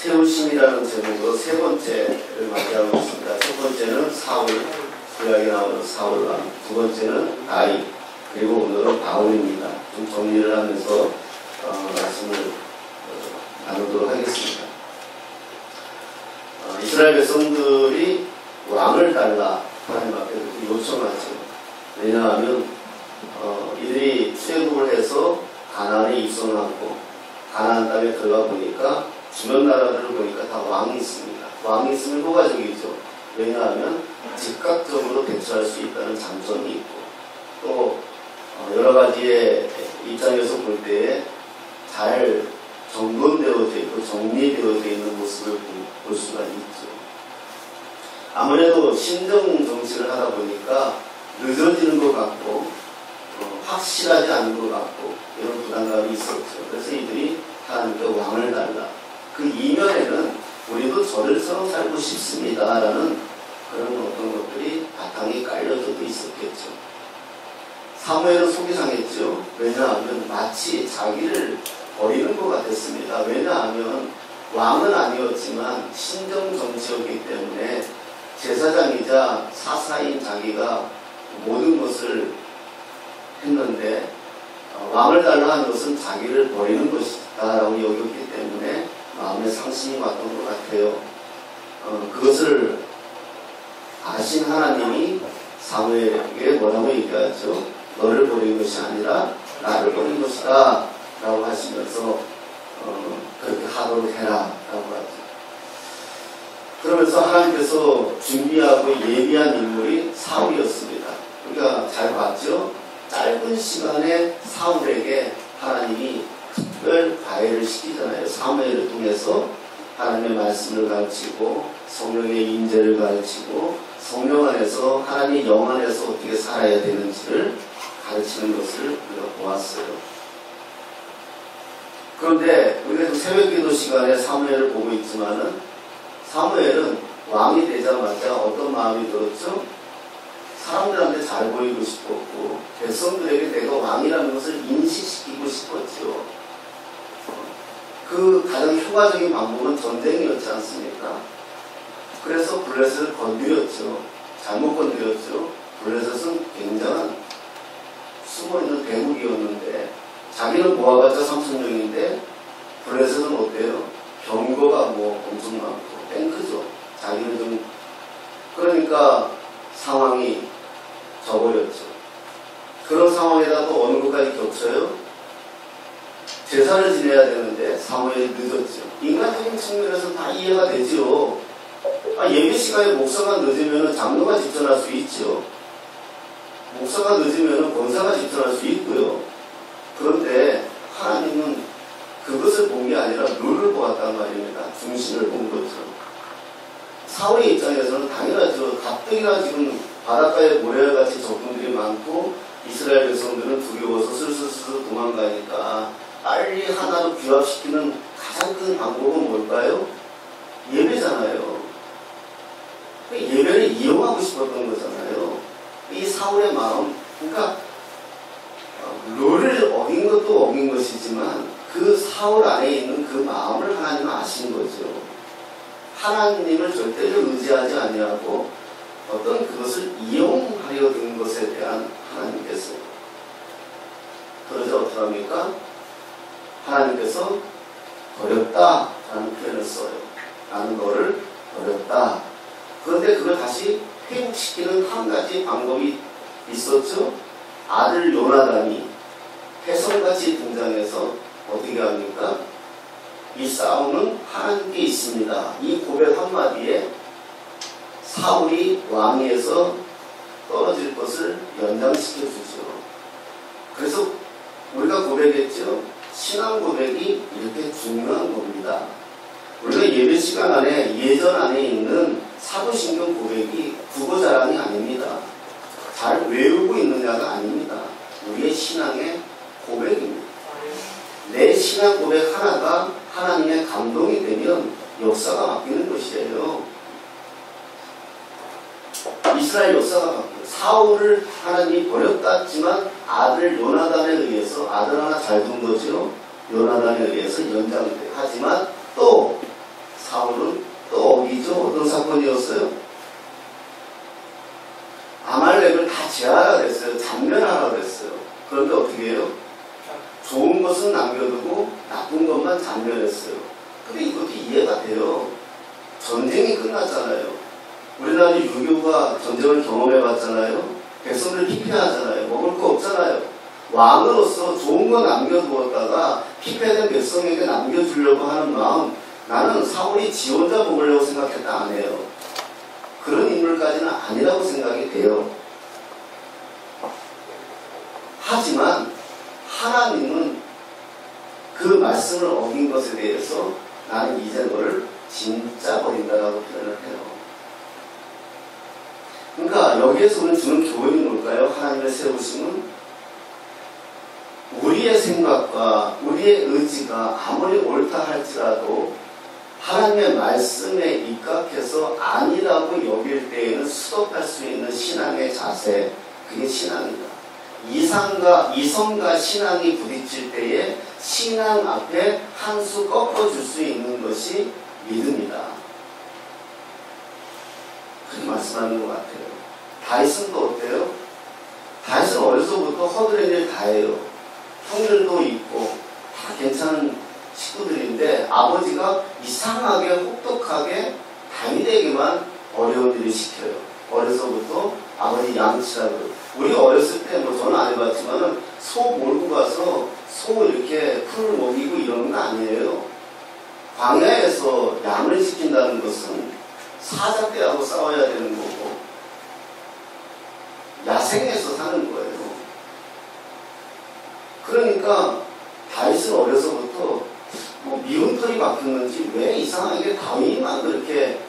세우심이라는 제목으로 세 번째를 맞이하고 있습니다. 첫 번째는 사울, 구약에 나오는 사울 왕, 두 번째는 다윗, 그리고 오늘은 바울입니다. 좀 정리를 하면서 말씀을 나누도록 하겠습니다. 이스라엘 백성들이 왕을 달라 하나님 앞에 요청하죠. 왜냐하면 이들이 출애굽을 해서 가나안에 입성하고 가나안 땅에 들어가 보니까 주변 나라들을 보니까 다 왕이 있습니다. 왕이 있으면 효과적이죠. 왜냐하면 즉각적으로 대처할 수 있다는 장점이 있고 또 여러 가지의 입장에서 볼 때에 잘 정돈되어져 있고 정리되어져 있는 모습을 볼 수가 있죠. 아무래도 신정 정치를 하다 보니까 늦어지는 것 같고 확실하지 않은 것 같고 이런 부담감이 있었죠. 그래서 이들이 하나님께 왕을 달라. 그 이면에는 우리도 저들처럼 살고 싶습니다 라는 그런 어떤 것들이 바탕이 깔려져도 있었겠죠. 사무엘은 속이 상했죠. 왜냐하면 마치 자기를 버리는 것 같았습니다. 왜냐하면 왕은 아니었지만 신정정치였기 때문에 제사장이자 사사인 자기가 모든 것을 했는데 왕을 달라 하는 것은 자기를 버리는 것이다 라고 여겼기 때문에 마음에 상심이 왔던 것 같아요. 그것을 아신 하나님이 사무엘에게 뭐라고 얘기하죠? 너를 버린 것이 아니라 나를 버린 것이다 라고 하시면서 그렇게 하도록 해라 라고 하죠. 그러면서 하나님께서 준비하고 예비한 인물이 사울이었습니다. 그러니까 잘 봤죠? 짧은 시간에 사울에게 하나님이 특별 과외를 시키잖아요. 사무엘을 통해서 하나님의 말씀을 가르치고 성령의 임재를 가르치고 성령 안에서 하나님의 영 안에서 어떻게 살아야 되는지를 가르치는 것을 우리가 보았어요. 그런데 우리가 새벽기도 시간에 사무엘을 보고 있지만은 사무엘은 왕이 되자마자 어떤 마음이 들었죠? 사람들한테 잘 보이고 싶었고 백성들에게 내가 왕이라는 것을 인식시키고 싶었죠. 그 가장 효과적인 방법은 전쟁이었지 않습니까? 그래서 블레셋을 건드렸죠. 잘못 건드렸죠. 블레셋은 굉장한 숨어있는 대국이었는데 자기는 모아봤자 3,000명인데 블레셋은 어때요? 병거가 엄청 많고 탱크죠. 자기는 좀 그러니까 상황이 져버렸죠. 그런 상황에다 또 어느 것까지 겹쳐요? 제사를 지내야 되는데 사무엘이 늦었죠. 인간적인 측면에서 다 이해가 되죠. 예배 시간에 목사가 늦으면 장로가 집전할 수 있죠. 목사가 늦으면 권사가 집전할 수 있고요. 그런데 하나님은 그것을 본 게 아니라 룰을 보았단 말입니다. 중심을 본 거죠. 사울의 입장에서는 당연하죠. 가뜩이나 지금 바닷가에 모래알같이 적군들이 많고 이스라엘 백성들은 두려워서 슬슬 도망가니까 빨리 하나로 규합시키는 가장 큰 방법은 뭘까요? 예배잖아요. 예배를 이용하고 싶었던 거잖아요. 이 사울의 마음, 그러니까 룰을 어긴 것도 어긴 것이지만 그 사울 안에 있는 그 마음을 하나님은 아신 거죠. 하나님을 절대로 의지하지 아니하고 어떤 그것을 이용하려 든 것에 대한 하나님께서 그러자 어떻게 합니까? 하나님께서 버렸다라는 표현을 써요. 나는 너를 버렸다. 그런데 그걸 다시 회복시키는 한 가지 방법이 있었죠. 아들 요나단이 혜성같이 등장해서 어떻게 합니까? 이 싸움은 하나님께 있습니다. 이 고백 한마디에 사울이 왕위에서 떨어질 것을 연장시켜 주죠. 그래서 우리가 고백했죠. 신앙 고백이 이렇게 중요한 겁니다. 우리가 예배 시간 안에 예전 안에 있는 사도신경 고백이 국어 자랑이 아닙니다. 잘 외우고 있느냐가 아닙니다. 우리의 신앙의 고백입니다. 내 신앙 고백 하나가 하나님의 감동이 되면 역사가 바뀌는 것이에요. 이스라엘 역사가 바뀌어요. 사울을 하나님이 버렸다지만 아들 요나단에 의해서 아들 하나 잘 둔 거죠. 요나단에 의해서 연장돼요. 하지만 또 사울은 또 어기죠. 어떤 사건이었어요? 아말렉을 다 제하라 그랬어요. 잔멸하라 그랬어요. 그런데 어떻게 해요? 좋은 것은 남겨두고 나쁜 것만 잔멸했어요. 근데 이것도 이해가 돼요. 전쟁이 끝났잖아요. 우리나라 유교가 전쟁을 경험해봤잖아요. 백성들 피폐하잖아요. 먹을 거 없잖아요. 왕으로서 좋은 거 남겨두었다가 피폐된 백성에게 남겨주려고 하는 마음, 나는 사울이 지 혼자 먹으려고 생각했다 안 해요. 그런 인물까지는 아니라고 생각이 돼요. 하지만 하나님은 그 말씀을 어긴 것에 대해서 나는 이제 너를 진짜 버린다라고 표현을 해요. 그러니까 여기에서 우리는 주는 교훈이 뭘까요? 하나님의 세우심은 우리의 생각과 우리의 의지가 아무리 옳다 할지라도 하나님의 말씀에 입각해서 아니라고 여길 때에는 스톱할 수 있는 신앙의 자세, 그게 신앙이다. 이성과 신앙이 부딪힐 때에 신앙 앞에 한 수 꺾어줄 수 있는 것이 믿음이다. 그렇게 말씀하는 것 같아요. 다윗은 또 어때요? 다윗은 어려서부터 허들의 일 다 해요. 형들도 있고 다 괜찮은 식구들인데 아버지가 이상하게 혹독하게 다윗에게만 어려운 일을 시켜요. 어려서부터 아버지 양치라고. 우리 어렸을 때 뭐 저는 안 해봤지만 소 몰고 가서 소 이렇게 풀을 먹이고 이런 건 아니에요. 광야에서 양을 지킨다는 것은 사자떼하고 싸워야 되는 거고 야생에서 사는 거예요. 그러니까 다윗은 어려서부터 뭐 미운 털이 박혔는지 왜 이상하게 다윗만 그렇게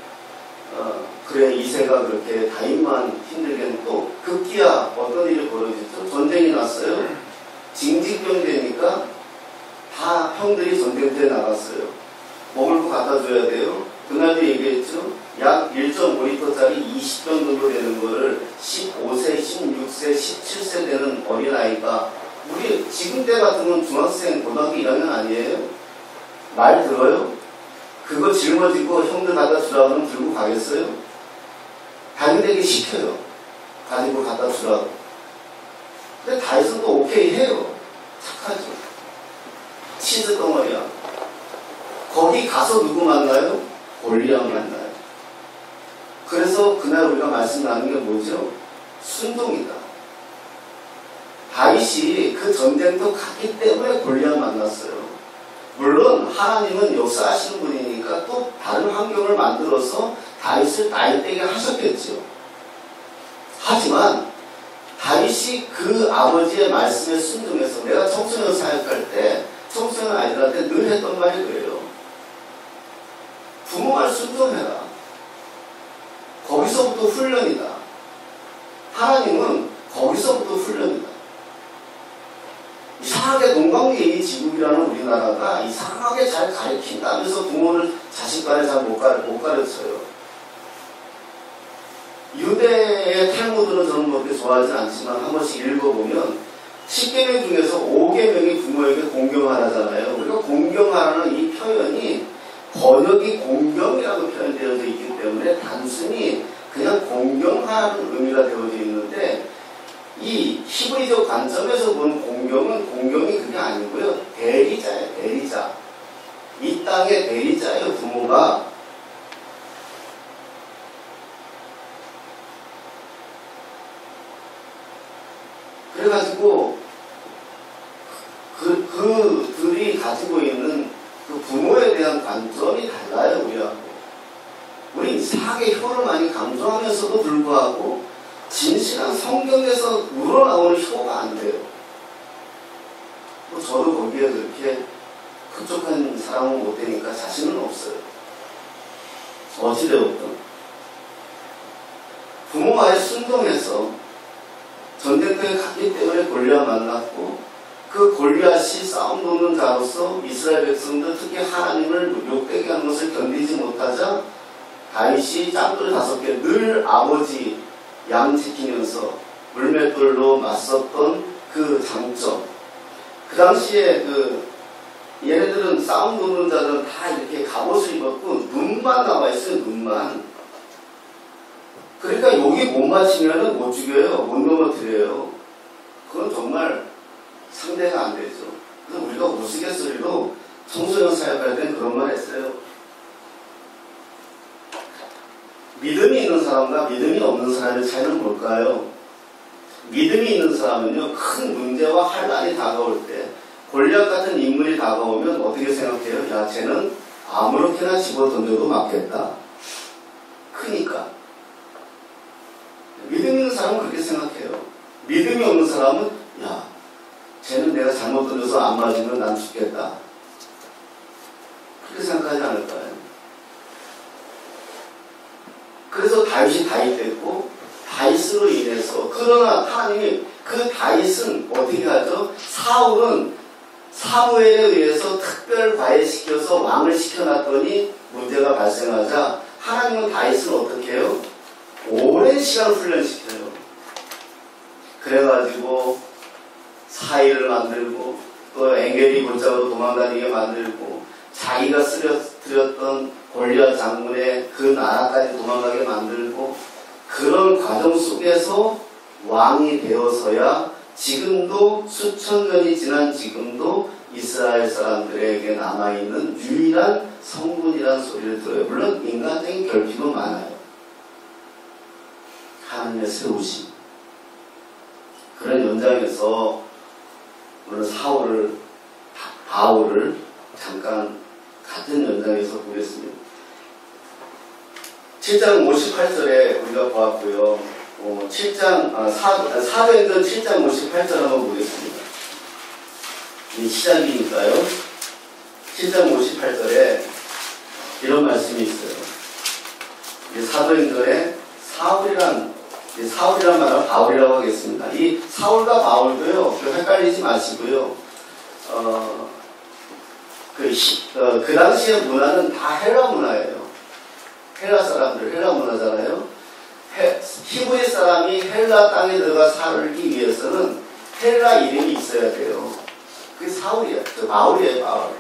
그래 이세가 그렇게 다윗만 힘들게 또 급기야 어떤 일이 벌어졌죠? 전쟁이 났어요. 징집병 되니까 다 형들이 전쟁터에 나갔어요. 먹을 거 갖다 줘야 돼요. 그날도 얘기했죠. 약 1.5리터짜리 20병 정도 되는 거를 15세, 16세, 17세 되는 어린아이가 우리 지금 때 같으면 중학생, 고등학교 1학년 아니에요? 말 들어요? 그거 짊어지고 형들 갖다 주라고 하면 들고 가겠어요? 다윗에게 시켜요. 가지고 갖다 주라고. 근데 다윗은 또 오케이 해요. 착하죠. 치즈 덩어리야. 거기 가서 누구 만나요? 골리앗 만나요. 그래서 그날 우리가 말씀 나눈 게 뭐죠? 순종이다. 다윗이 그 전쟁터 갔기 때문에 골리앗 만났어요. 물론 하나님은 역사하시는 분이니까 또 다른 환경을 만들어서 다윗을 나이되게 하셨겠죠. 하지만 다윗이 그 아버지의 말씀에 순종해서 내가 청소년 사역할 때 청소년 아이들한테 늘 했던 말이 그래요. 부모 말 순종해라. 거기서부터 훈련이다. 하나님은 거기서부터 훈련이다. 이상하게 동방예의 지국이라는 우리나라가 이상하게 잘 가르친다면서 부모를 자식간에 잘 못 가르쳐요. 유대의 탈무드는 저는 그렇게 좋아하지 않지만 한 번씩 읽어보면 10계명 중에서 5계명이 부모에게 공경하라잖아요. 우리가 공경하라는 이 표현이 번역이 공경이라고 표현되어져 있기 때문에 단순히 그냥 공경하는 의미가 되어져 있는데 이 히브리적 관점에서 본 공경은 공경이 그게 아니고요. 대리자예요. 대리자. 이 땅의 대리자예요. 부모가. 그래가지고 그들이 가지고 있는 그 부모에 대한 관점이 달라요. 우리하고. 우리 이상하게 효를 많이 강조하면서도 불구하고 진실한 성경에서 우러나오는 효가 안 돼요. 저도 거기에 그렇게 흡족한 사람은 못 되니까 자신은 없어요. 어찌되었든 부모 말에 순종해서 전쟁터에 갔기 때문에 골리앗 만났고 그 골리앗이 싸움 돕는 자로서 이스라엘 백성들 특히 하나님을 욕되게 하는 것을 견디지 못하자 다윗이 짱돌 5개 늘 아버지 양 지키면서 물맷돌로 맞섰던 그 장점. 그 당시에 그 얘네들은 싸움 도는 자들은 다 이렇게 갑옷을 입었고 눈만 나와 있어요. 눈만. 그러니까 여기 못 맞히면은 못 죽여요. 못 넘어뜨려요. 그건 정말 상대가 안 되죠. 그래서 우리가 우스갯소리로 청소년 사역할 땐 그런 말 했어요. 믿음이 있는 사람과 믿음이 없는 사람의 차이는 뭘까요? 믿음이 있는 사람은요, 큰 문제와 환란이 다가올 때, 골리앗 같은 인물이 다가오면 어떻게 생각해요? 야, 쟤는 아무렇게나 집어 던져도 맞겠다. 크니까. 믿음 있는 사람은 그렇게 생각해요. 믿음이 없는 사람은, 야, 쟤는 내가 잘못 던져서 안 맞으면 난 죽겠다. 그렇게 생각하지 않을까요? 그래서 다윗이 다윗 됐고, 다윗으로 인해서, 그러나 하나님이 그 다윗은 어떻게 하죠? 사울은 사무엘에 의해서 특별 과외시켜서 왕을 시켜놨더니 문제가 발생하자 하나님은 다윗을 어떻게 해요? 오랜 시간 훈련시켜요. 그래가지고 사이를 만들고 또 엥게리 골짜기로 도망다니게 만들고 자기가 쓰러뜨렸던 골리앗 장군의 그 나라까지 도망가게 만들고 그런 과정 속에서 왕이 되어서야 지금도 수천 년이 지난 지금도 이스라엘 사람들에게 남아있는 유일한 성분이라는 소리를 들어요. 물론 인간적인 결핍도 많아요. 하나님의 세우심. 그런 연장에서 물론 바울을 잠깐 같은 연장에서 보겠습니다. 7장 58절에 우리가 보았고요. 4도행전 7장 58절 한번 보겠습니다. 이 시작이니까요. 7장 58절에 이런 말씀이 있어요. 사도행전에 사울이란 말은 바울이라고 하겠습니다. 이 사울과 바울도요, 헷갈리지 마시고요. 그 당시의 문화는 다 헬라 문화예요. 헬라 사람들, 헬라 문화잖아요. 히브리 사람이 헬라 땅에 들어가 살기 위해서는 헬라 이름이 있어야 돼요. 그게 사울이에요. 바울이에요, 바울.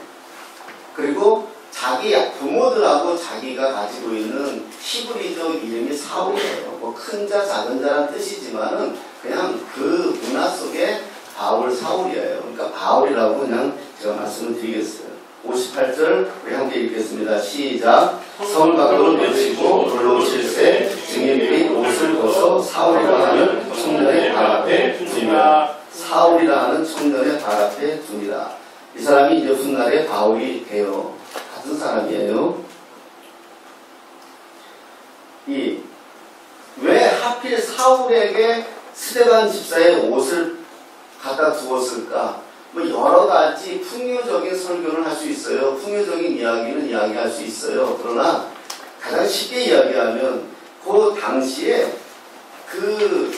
그리고 자기 부모들하고 자기가 가지고 있는 히브리적 이름이 사울이에요. 뭐 큰 자, 작은 자란 뜻이지만은 그냥 그 문화 속에 바울, 사울이에요. 그러니까 바울이라고 그냥 제가 말씀을 드리겠어요. 58절 우리 함께 읽겠습니다. 시작. 성을 밖으로 내치고 돌로 칠세 증인들이 옷을 벗어 사울이라 하는 청년의 발 앞에 둡니다. 사울이라 하는 청년의 발 앞에 둡니다. 이 사람이 이제 훗날에 바울이 돼요. 같은 사람이에요. 왜 하필 사울에게 스데반 집사의 옷을 갖다 두었을까? 뭐 여러 가지 풍요적인 설교를 할 수 있어요. 풍요적인 이야기는 이야기할 수 있어요. 그러나 가장 쉽게 이야기하면 그 당시에 그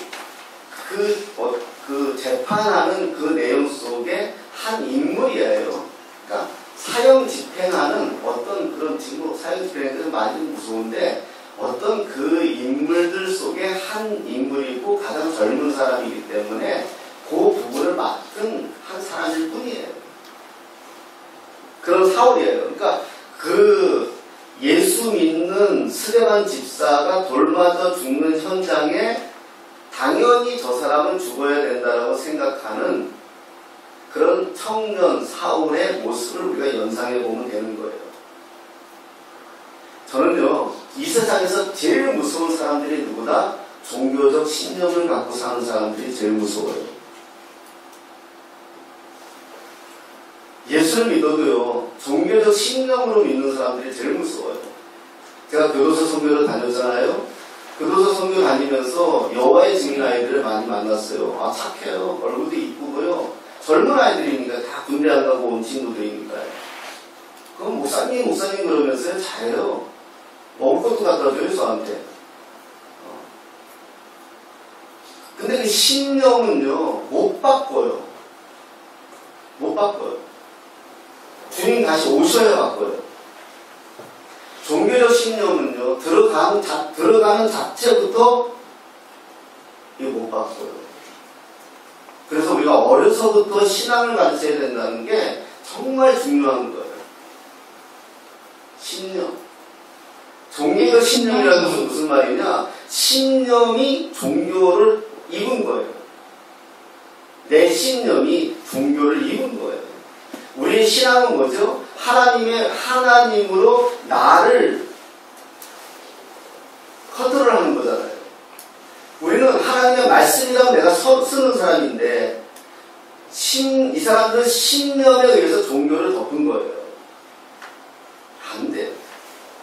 재판하는 그 내용 속에 한 인물이에요. 그러니까 사형 집행하는 어떤 그런 친구, 사형 집행은 많이 무서운데 어떤 그 인물들 속에 한 인물이고 가장 젊은 사람이기 때문에 그 부분을 맡은 한 사람일 뿐이에요. 그런 사울이에요. 그러니까 그 예수 믿는 스데반 집사가 돌 맞아 죽는 현장에 당연히 저 사람은 죽어야 된다고 생각하는 그런 청년 사울의 모습을 우리가 연상해 보면 되는 거예요. 저는요, 이 세상에서 제일 무서운 사람들이 누구다? 종교적 신념을 갖고 사는 사람들이 제일 무서워요. 예수를 믿어도요, 종교적 신념으로 믿는 사람들이 제일 무서워요. 제가 교도소 선교를 다녔잖아요. 교도소 선교 다니면서 여호와의 증인 아이들을 많이 만났어요. 아, 착해요. 얼굴도 이쁘고요. 젊은 아이들이니까 다 군대 안 가고 온 친구들이니까요. 그럼 목사님 그러면서요, 잘해요. 먹을 것도 갖다 줘요, 저한테. 근데 그 신념은요, 못 바꿔요. 못 바꿔요. 주님 다시 오셔야 바꿔요. 종교적 신념은요, 들어가는 자체부터 이거 못 바꿔요. 그래서 우리가 어려서부터 신앙을 가르쳐야 된다는 게 정말 중요한 거예요. 신념. 종교적 신념이라는 것은 무슨 말이냐? 신념이 종교를 입은 거예요. 내 신념이 종교를 입은 거예요. 우리의 신앙은 뭐죠? 하나님으로 나를 컨트롤하는 거잖아요. 우리는 하나님의 말씀이라고 내가 쓰는 사람인데 이 사람들은 신념에 의해서 종교를 덮은 거예요. 안 돼요.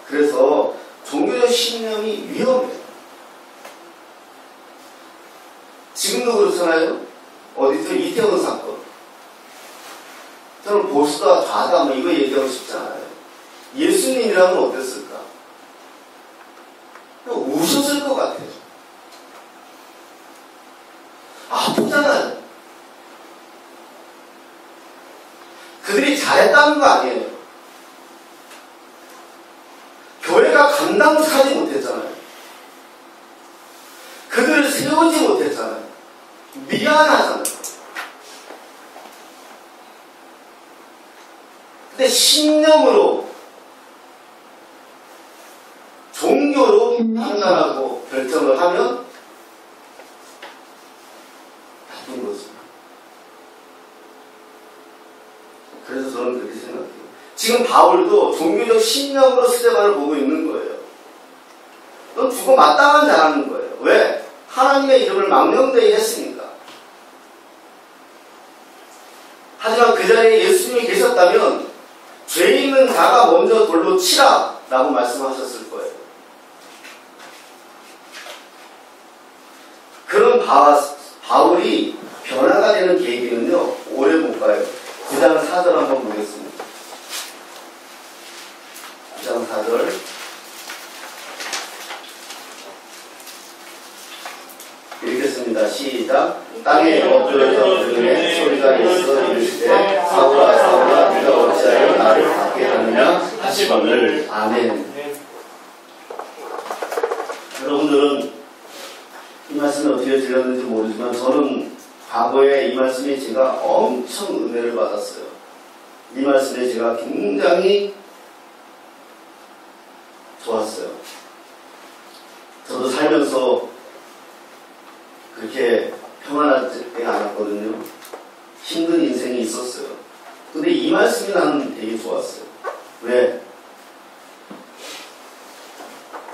그래서 종교적 신념이 위험해요. 지금도 그렇잖아요. 어디서 이태원 사건. 저는 보수다 좌다 뭐 이거 얘기하고 싶지 않아요. 예수님이라면 어땠을까? 우셨을 것 같아요. 아프잖아요. 그들이 잘했다는 거 아니에요. 교회가 감당하지 못했잖아요. 그들을 세우지 못했잖아요. 미안하잖아요. 근데 신념으로 종교로 판단하고 결정을 하면 나쁜 거죠. 그래서 저는 그렇게 생각해요. 지금 바울도 종교적 신념으로 스데반을 보고 있는 거예요. 넌 죽어 마땅한 자라는 거예요. 왜? 하나님의 이름을 망령되이 했으니까. 하지만 그 자리에 예수님이 계셨다면 죄 있는 자가 먼저 돌로 치라 라고 말씀하셨을 거예요. 그런 바울이 변화가 되는 계기는요, 오래 못 가요. 9장 4절 한번 보겠습니다. 9장 4절. 읽겠습니다. 시작. 땅에 엎드려서 들으니 소리가 있어 이르시되 사울아 사울아 네가 어찌하여 나를 밖에 하느냐 하시거늘. 아멘. 여러분들은 이 말씀이 어떻게 들렸는지 모르지만 저는 과거에 이 말씀에 제가 엄청 은혜를 받았어요. 이 말씀에 제가 굉장히 좋았어요. 저도 살면서 그렇게 평안하지 않았거든요. 힘든 인생이 있었어요. 근데 이 말씀이 나는 되게 좋았어요. 왜?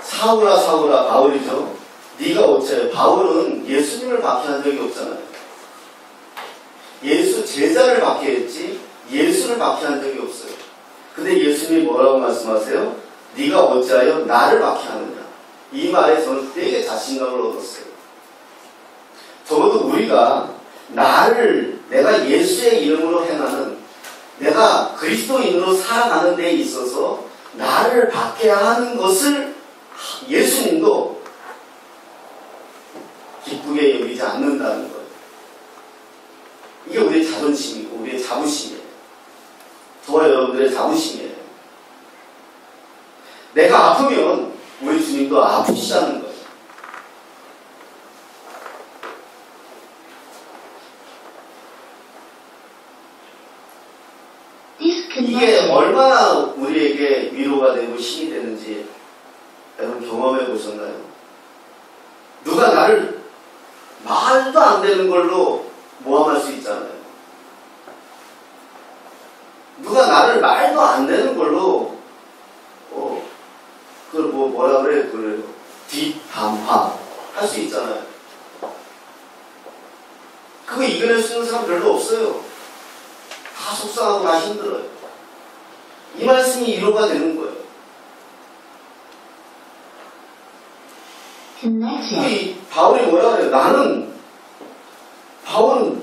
사울아 사울아 바울이죠. 네가 어째? 바울은 예수님을 박해한 적이 없잖아요. 예수 제자를 박해했지 예수를 박해한 적이 없어요. 근데 예수님이 뭐라고 말씀하세요? 네가 어찌하여 나를 박해하느냐. 이 말에 저는 되게 자신감을 얻었어요. 적어도 우리가 내가 예수의 이름으로 행하는, 내가 그리스도인으로 살아가는 데 있어서 나를 박해하는 것을 예수님도 기쁘게 여기지 않는다는 거예요. 이게 우리의 자존심이고 우리의 자부심이에요. 저와 여러분들의 자부심이에요. 내가 아프면 우리 주님도 아프시다는 거예요. 이게 얼마나 우리에게 위로가 되고 힘이 되는지 여러분 경험해 보셨나요? 누가 나를 말도 안 되는 걸로 모함할 수 있잖아요. 누가 나를 말도 안 되는 걸로 그걸 뭐라 그래? 그래요. 뒷담화 할 수 있잖아요. 그거 이겨낼 수 있는 사람 별로 없어요. 다 속상하고 다 힘들어요. 이 말씀이 위로가 되는 거예요. 바울이 뭐라 그래요? 바울은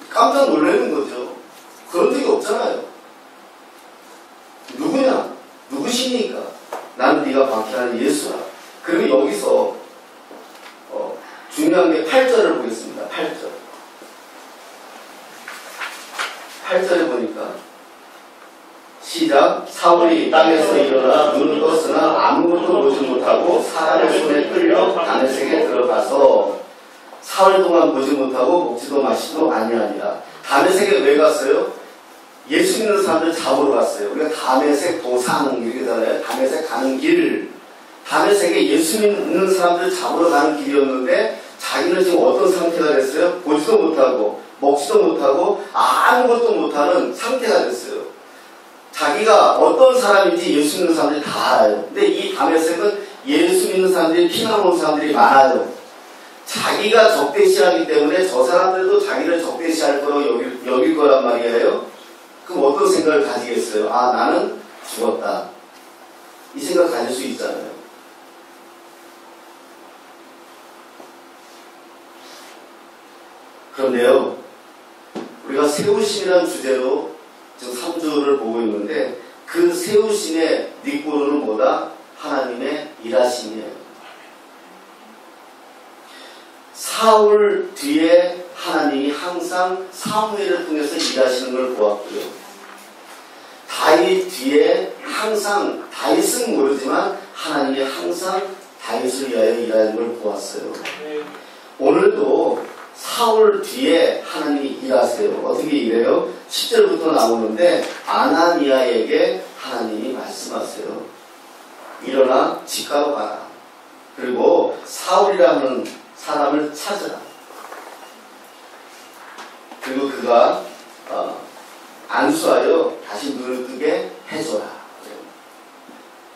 깜짝 놀라는 거죠. 그런 적이 없잖아요. 누구냐? 누구십니까? 나는 네가 박해하는 예수라. 그리고 여기서 중요한 게 8절을 보겠습니다. 8절에 보니까 시작. 사울이 땅에서 일어나 눈을 떴으나 아무것도 보지 못하고 사람의 손에 끌려 다메섹에 들어가서 사흘 동안 보지 못하고 먹지도 마시도 아니하니라. 다메섹에 왜 갔어요? 예수 믿는 사람들 잡으러 갔어요. 우리가 다메섹 도상 이렇게 하잖아요. 다메섹 가는 길. 다메섹에 예수 믿는 사람들 잡으러 가는 길이었는데 자기는 지금 어떤 상태가 됐어요? 보지도 못하고 먹지도 못하고 아무것도 못하는 상태가 됐어요. 자기가 어떤 사람인지 예수 믿는 사람들이 다 알아요. 근데 이 다메섹은 예수 믿는 사람들이 피난 온 사람들이 많아요. 자기가 적대시하기 때문에 저 사람들도 자기를 적대시할 거라고 여길 거란 말이에요. 그럼 어떤 생각을 가지겠어요? 아, 나는 죽었다. 이 생각 가질 수 있잖아요. 그런데요, 우리가 세우심이라는 주제로 지금 3주를 보고 있는데 그 세우심의 닉보로는 뭐다? 하나님의 일하심이에요. 사울 뒤에 하나님이 항상 사무엘을 통해서 일하시는 걸 보았고요. 다윗 뒤에 항상, 다윗은 모르지만 하나님이 항상 다윗을 위하여 일하는 걸 보았어요. 오늘도 사울 뒤에 하나님이 일하세요. 어떻게 일해요? 10절부터 나오는데 아나니아에게 하나님이 말씀하세요. 일어나 집가로 가라. 그리고 사울이라는 사람을 찾으라. 그리고 그가 안수하여 다시 눈을 뜨게 해줘라.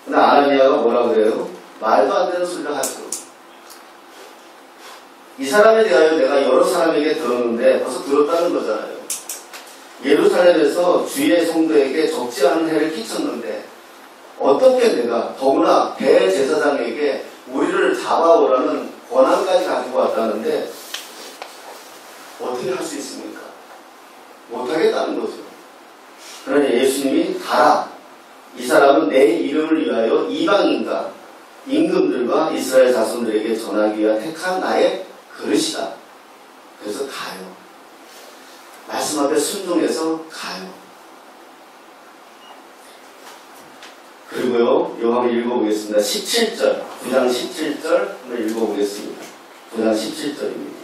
근데 아나니아가 뭐라고 그래요? 말도 안 되는 소리를 하죠. 이 사람에 대하여 내가 여러 사람에게 들었는데 벌써 들었다는 거잖아요. 예루살렘에서 주의 성도에게 적지 않은 해를 끼쳤는데 어떻게 내가 더구나 대제사장에게 우리를 잡아오라는 권한까지 가지고 왔다는데 어떻게 할 수 있습니까? 못하겠다는 거죠. 그러니 예수님이 가라. 이 사람은 내 이름을 위하여 이방인과 임금들과 이스라엘 자손들에게 전하기 위한 택한 나의 그릇이다. 그래서 가요. 말씀 앞에 순종해서 가요. 그리고요, 이거 한번 읽어보겠습니다. 17절, 9장 17절 한번 읽어보겠습니다. 9장 17절입니다.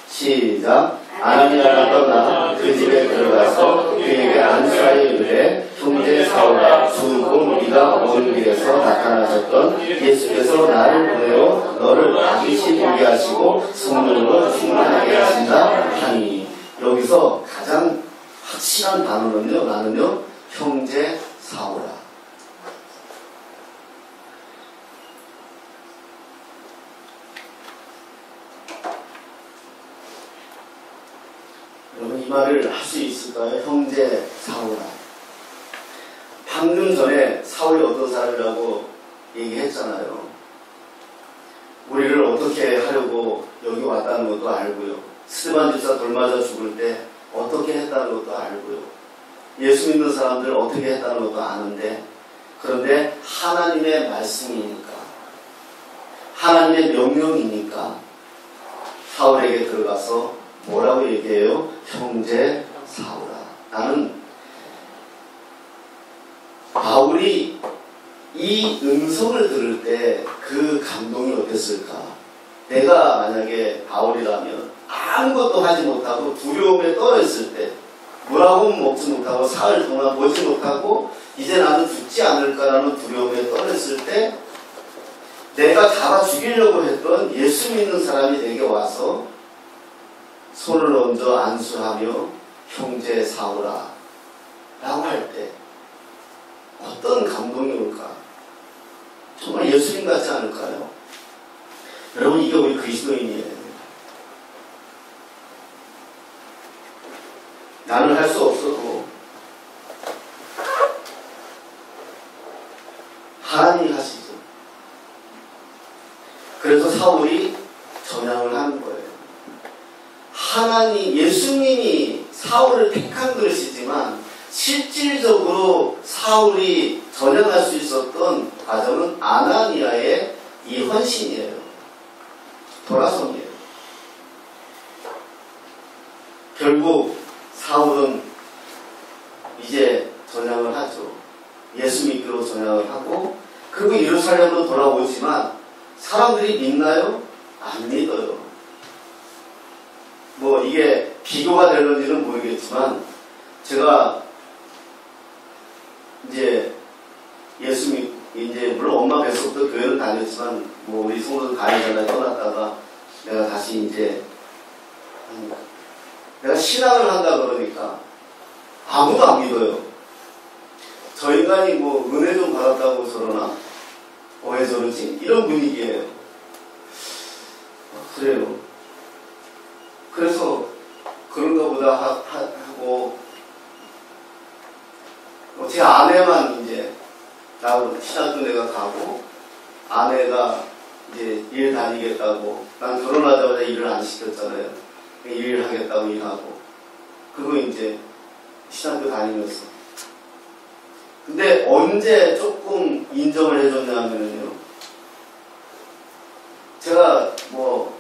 시작. 아나니아가 떠나 그 집에 들어가서 그에게 안수하여 이르되 형제 사울아, 주 곧 네가 오는 길에서 나타나셨던 예수께서 나를 보내어 너를 반드시 보게 하시고 성령으로 충만하게 하신다 하니. 여기서 가장 확실한 단어는요, 나는요, 형제 사울아. 여러분, 이 말을 할 수 있을까요? 형제 사울아. 방금 전에 사울이 어떤 사람이라고 얘기했잖아요. 우리를 어떻게 하려고 여기 왔다는 것도 알고요. 스데반 집사 돌맞아 죽을 때 어떻게 했다는 것도 알고요. 예수 믿는 사람들 어떻게 했다는 것도 아는데, 그런데 하나님의 말씀이니까, 하나님의 명령이니까 사울에게 들어가서 뭐라고 얘기해요? 형제 사울아. 나는 바울이 이 음성을 들을 때 그 감동이 어땠을까? 내가 만약에 바울이라면 아무것도 하지 못하고 두려움에 떨어 있을 때, 뭐라고 먹지 못하고 사흘 동안 보지 못하고 이제 나는 죽지 않을까라는 두려움에 떨어 있을 때, 내가 잡아 죽이려고 했던 예수 믿는 사람이 내게 와서 손을 얹어 안수하며 형제 사울아 라고 할 때 어떤 감동이 올까? 정말 예수님 같지 않을까요? 여러분, 이게 우리 그리스도인이에요. 나는 할 수 없어도 하나님이 하시죠. 그래서 사울이 전향을 하는 거예요. 하나님, 예수님이 사울을 택한 그릇이지만 실질적으로 사울이 전향할 수 있었던 과정은 아나니아의 이 헌신이에요. 돌아섬이에요. 결국 사울은 이제 전향을 하죠. 예수 믿기로 전향을 하고, 그리고 예루살렘으로 돌아오지만 사람들이 믿나요? 안 믿어요. 뭐 이게 비교가 되는지는 모르겠지만, 제가 이제 예수님, 이제 물론 엄마 뱃속부터 교회를 다녔지만, 뭐 우리 성도들 가기 전에 떠났다가 내가 다시 이제, 내가 신앙을 한다 그러니까 아무도 안 믿어요. 저 인간이 뭐 은혜 좀 받았다고 저러나? 왜 저러지? 이런 분위기예요. 그래요. 그래서 그런가 보다 하고, 제 아내만 이제, 나하고 신학교 내가 가고, 아내가 이제 일 다니겠다고, 난 결혼하자마자 일을 안 시켰잖아요. 일을 하겠다고 일하고. 그리고 이제 신학교 다니면서. 근데 언제 조금 인정을 해줬냐면요. 제가 뭐,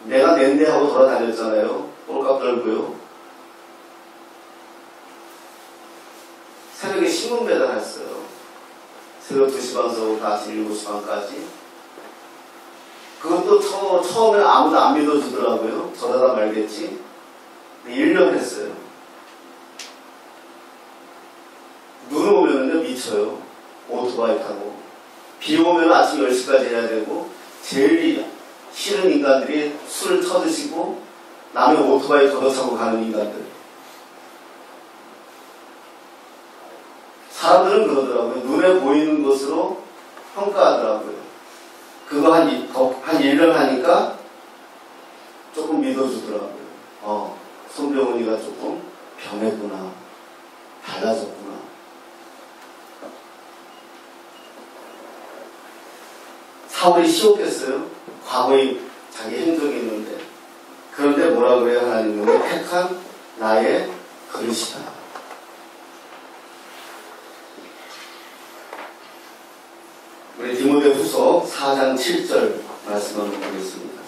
내가 낸데 하고 돌아다녔잖아요. 꼴값 떨고요. 새벽에 신문 배달했어요. 새벽 2시 반서부터 아침 7시 반까지. 그것도 처음에 아무도 안 믿어주더라고요. 저러다 말겠지. 1년 했어요. 눈 오면은요, 미쳐요. 오토바이 타고. 비 오면 아침 10시까지 해야 되고, 제일 싫은 인간들이 술을 터드시고, 남의 오토바이 걷어차고 가는 인간들. 사람들은 그러더라고요. 눈에 보이는 것으로 평가하더라고요. 그거 한 1년 하니까 조금 믿어주더라고요. 손병훈이가 조금 변했구나. 달라졌구나. 사울이 쉬웠겠어요? 과거에 자기 행적이 있는데. 그런데 뭐라 그래요? 하나님은 택한 나의 그릇이다. 우리 디모데후서 4장 7절 말씀 한번 보겠습니다.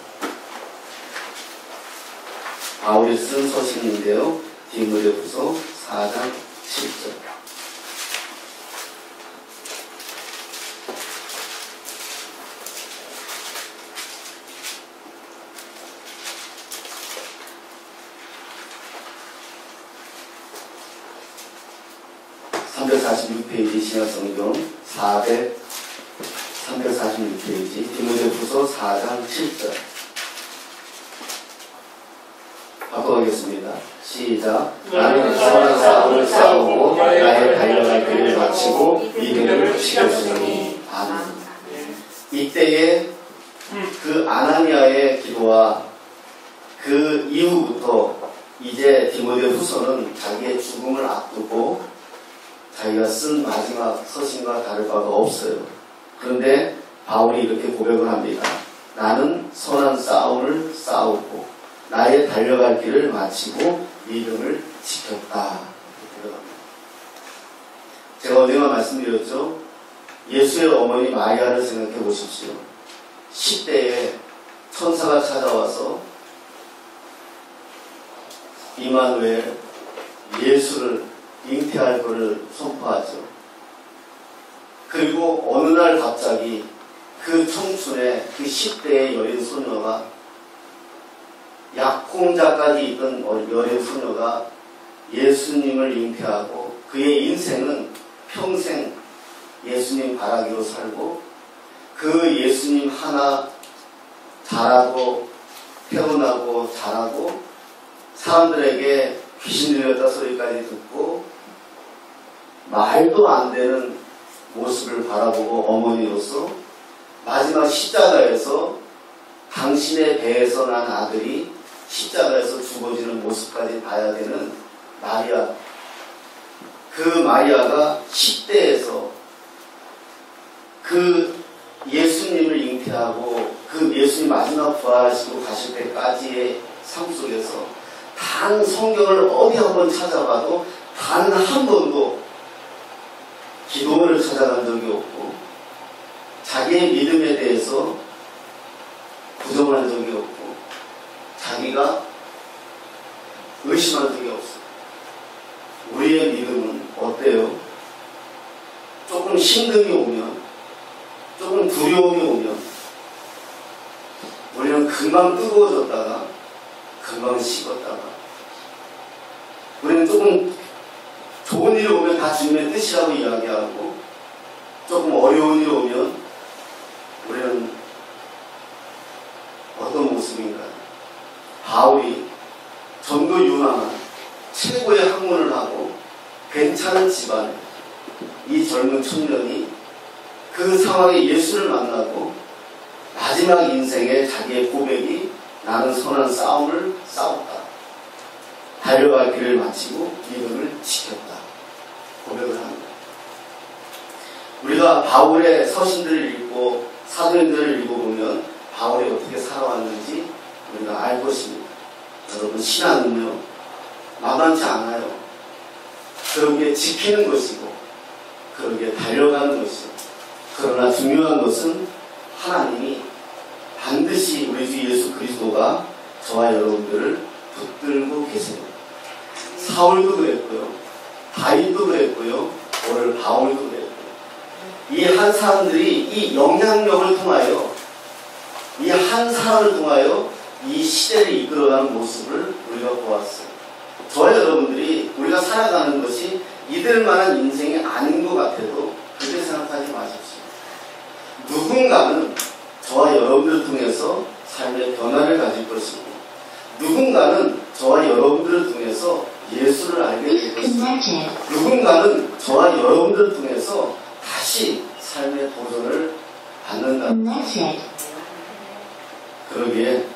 바울이 쓴 서신인데요. 디모데후서 4장 7절. (346페이지) 신약성경 346페이지 디모데후서 4장 7절 바꿔가겠습니다. 시작. 나는 선한 싸움을 싸우고 나의 달려갈 길을 마치고 믿음을 지켰으니. 아멘. 이때에 그 아나니아의 기도와 그 이후부터 이제 디모데후서는 자기의 죽음을 앞두고 자기가 쓴 마지막 서신과 다를 바가 없어요. 그런데 바울이 이렇게 고백을 합니다. 나는 선한 싸움을 싸우고 나의 달려갈 길을 마치고 믿음을 지켰다. 제가 어제가 말씀드렸죠. 예수의 어머니 마리아를 생각해 보십시오. 10대에 천사가 찾아와서 이마누엘 예수를 잉태할 것을 선포하죠. 그리고 어느 날 갑자기 그 청춘의 그 10대의 여린 소녀가 약혼자까지 있던 여린 소녀가 예수님을 잉태하고 그의 인생은 평생 예수님 바라기로 살고 그 예수님 하나 자라고 태어나고 자라고 사람들에게 귀신 들렸다 소리까지 듣고 말도 안 되는 모습을 바라보고 어머니로서 마지막 십자가에서 당신의 배에서 난 아들이 십자가에서 죽어지는 모습까지 봐야 되는 마리아. 그 마리아가 10대에서 그 예수님을 잉태하고 그 예수님 마지막 부활하시고 가실 때까지의 삶 속에서 단 성경을 어디 한번 찾아봐도 단 한 번도 기도문을 찾아간 적이 없고 자기의 믿음에 대해서 부정한 적이 없고 자기가 의심한 적이 없어요. 우리의 믿음은 어때요? 조금 힘듦이 오면 조금 두려움이 오면 우리는 금방 뜨거워졌다가 금방 식었다가 우리는 조금 좋은 좋은 일이 오면 다 주님의 뜻이라고 이야기하고, 조금 어려운 일이 오면 우리는 어떤 모습인가? 바울이 전도 유망한 최고의 학문을 하고 괜찮은 집안에 이 젊은 청년이 그 상황에 예수를 만나고 마지막 인생에 자기의 고백이 나는 선한 싸움을 싸웠다. 달려갈 길을 마치고 믿음을 지켰다. 고백을 합니다. 우리가 바울의 서신들을 읽고 사도행전을 읽어보면 바울이 어떻게 살아왔는지 우리가 알 것입니다. 여러분, 신앙은요 만만치 않아요. 그러게 지키는 것이고 그러게 달려가는 것이고, 그러나 중요한 것은 하나님이 반드시 우리 주 예수 그리스도가 저와 여러분들을 붙들고 계십니다. 사울도 그랬고요, 다윗도 그랬고요, 오늘 바울도 그랬고요. 이 한 사람들이 이 영향력을 통하여, 이 한 사람을 통하여 이 시대를 이끌어가는 모습을 우리가 보았어요. 저와 여러분들이 우리가 살아가는 것이 이들만한 인생이 아닌 것 같아도 그렇게 생각하지 마십시오. 누군가는 저와 여러분들을 통해서 삶의 변화를 가질 것이고, 누군가는 저와 여러분들을 통해서 예수를 알게 될 것이고, 누군가는 저와 여러분들을 통해서 다시 삶의 도전을 받는다. 그러기에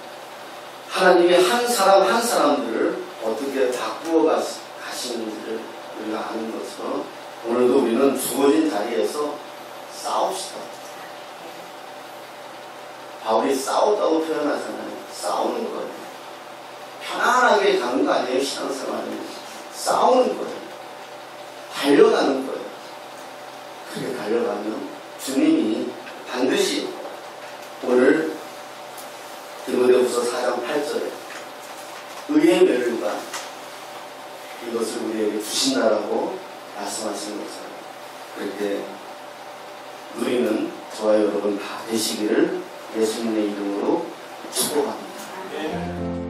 하나님이 한 사람 한 사람들을 어떻게 바꾸어 가시는지를 우리가 아는 것처럼 오늘도 우리는 주어진 자리에서 싸웁시다. 바울이 싸웠다고 표현하잖아요. 싸우는 거예요. 편안하게 가는 거 아니에요. 신앙생활은 싸우는 거예요. 달려가는 거예요. 그렇게 달려가면 주님이 반드시 오늘 디모데후서 4장 8절에 의의 멸류관 이것을 우리에게 주신다라고 말씀하시는 것처럼 그렇게 누리는 저와 여러분 다 되시기를 예수님의 이름으로 축복합니다.